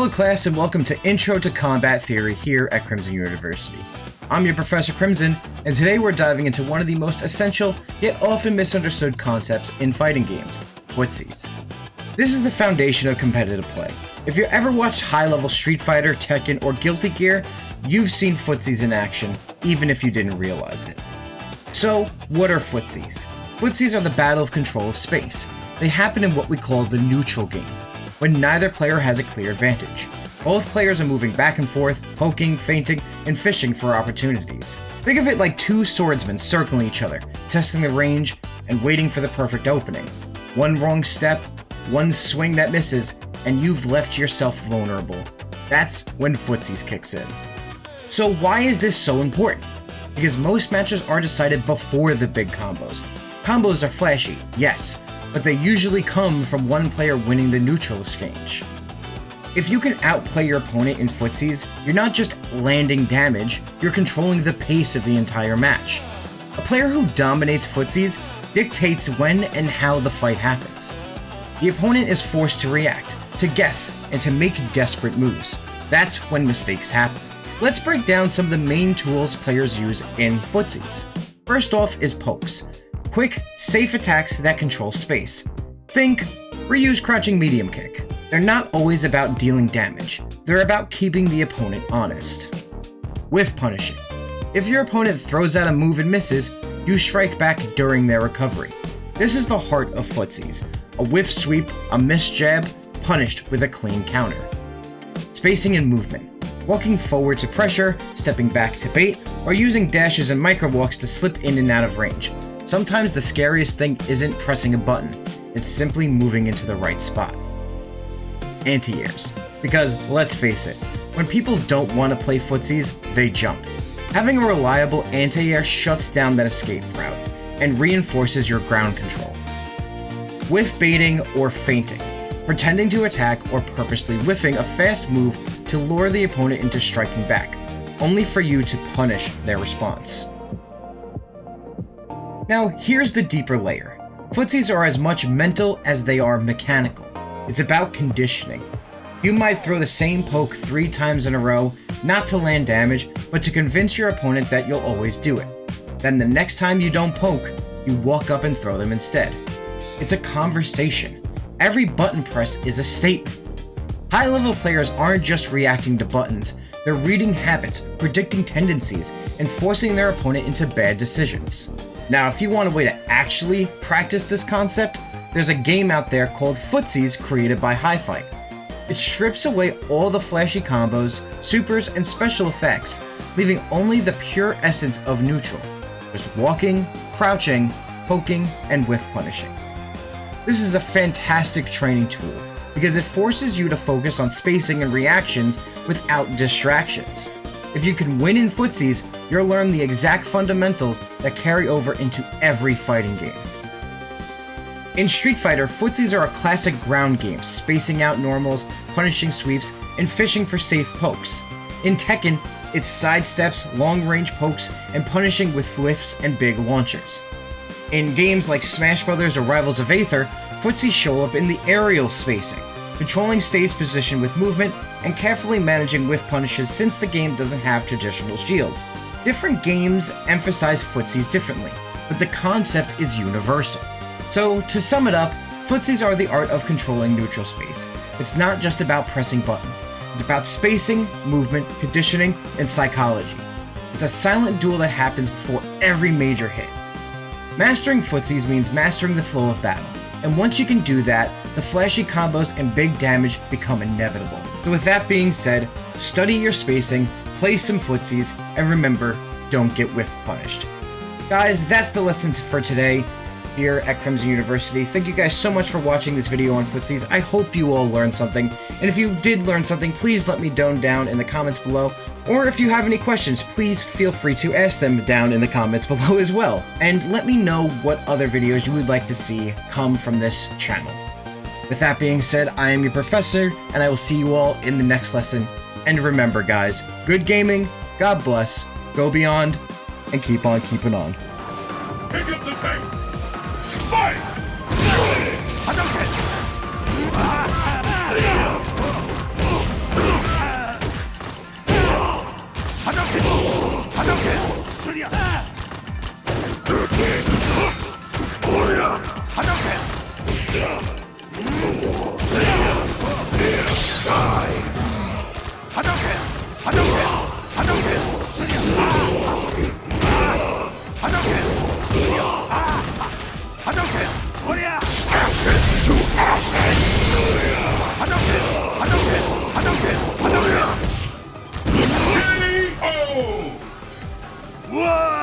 Hello class and welcome to Intro to Combat Theory here at Krimson University. I'm your Professor Krimson, and today we're diving into one of the most essential yet often misunderstood concepts in fighting games, Footsies. This is the foundation of competitive play. If you ever watched high-level Street Fighter, Tekken, or Guilty Gear, you've seen Footsies in action, even if you didn't realize it. So, what are Footsies? Footsies are the battle of control of space. They happen in what we call the neutral game, when neither player has a clear advantage. Both players are moving back and forth, poking, feinting, and fishing for opportunities. Think of it like two swordsmen circling each other, testing the range, and waiting for the perfect opening. One wrong step, one swing that misses, and you've left yourself vulnerable. That's when Footsies kicks in. So why is this so important? Because most matches are decided before the big combos. Combos are flashy, yes, but they usually come from one player winning the neutral exchange. If you can outplay your opponent in Footsies, you're not just landing damage, you're controlling the pace of the entire match. A player who dominates Footsies dictates when and how the fight happens. The opponent is forced to react, to guess, and to make desperate moves. That's when mistakes happen. Let's break down some of the main tools players use in Footsies. First off is pokes. Quick, safe attacks that control space. Think reuse crouching medium kick. They're not always about dealing damage. They're about keeping the opponent honest. Whiff punishing. If your opponent throws out a move and misses, you strike back during their recovery. This is the heart of Footsies. A whiff sweep, a missed jab, punished with a clean counter. Spacing and movement. Walking forward to pressure, stepping back to bait, or using dashes and micro walks to slip in and out of range. Sometimes the scariest thing isn't pressing a button, it's simply moving into the right spot. Anti-airs. Because, let's face it, when people don't want to play Footsies, they jump. Having a reliable anti-air shuts down that escape route, and reinforces your ground control. Whiff baiting or feinting. Pretending to attack or purposely whiffing a fast move to lure the opponent into striking back, only for you to punish their response. Now, here's the deeper layer. Footsies are as much mental as they are mechanical. It's about conditioning. You might throw the same poke 3 times in a row, not to land damage, but to convince your opponent that you'll always do it. Then the next time you don't poke, you walk up and throw them instead. It's a conversation. Every button press is a statement. High-level players aren't just reacting to buttons, they're reading habits, predicting tendencies, and forcing their opponent into bad decisions. Now, if you want a way to actually practice this concept, there's a game out there called Footsies created by Hi-Fi. It strips away all the flashy combos, supers, and special effects, leaving only the pure essence of neutral. Just walking, crouching, poking, and whiff punishing. This is a fantastic training tool, because it forces you to focus on spacing and reactions without distractions. If you can win in Footsies, you'll learn the exact fundamentals that carry over into every fighting game. In Street Fighter, Footsies are a classic ground game, spacing out normals, punishing sweeps, and fishing for safe pokes. In Tekken, it's sidesteps, long-range pokes, and punishing with whiffs and big launchers. In games like Smash Bros. Or Rivals of Aether, Footsies show up in the aerial spacing, controlling stage position with movement, and carefully managing whiff punishes since the game doesn't have traditional shields. Different games emphasize Footsies differently, but the concept is universal. So, to sum it up, Footsies are the art of controlling neutral space. It's not just about pressing buttons, it's about spacing, movement, conditioning, and psychology. It's a silent duel that happens before every major hit. Mastering Footsies means mastering the flow of battle, and once you can do that, the flashy combos and big damage become inevitable. So with that being said, study your spacing, play some Footsies, and remember, don't get whiff punished. Guys, that's the lessons for today here at Krimson University. Thank you guys so much for watching this video on Footsies. I hope you all learned something, and if you did learn something, please let me know down in the comments below, or if you have any questions, please feel free to ask them down in the comments below as well, and let me know what other videos you would like to see come from this channel. With that being said, I am your professor, and I will see you all in the next lesson. And remember guys, good gaming, God bless, go beyond, and keep on keeping on. Pick up the pace! Fight! Hadouken! Whoa!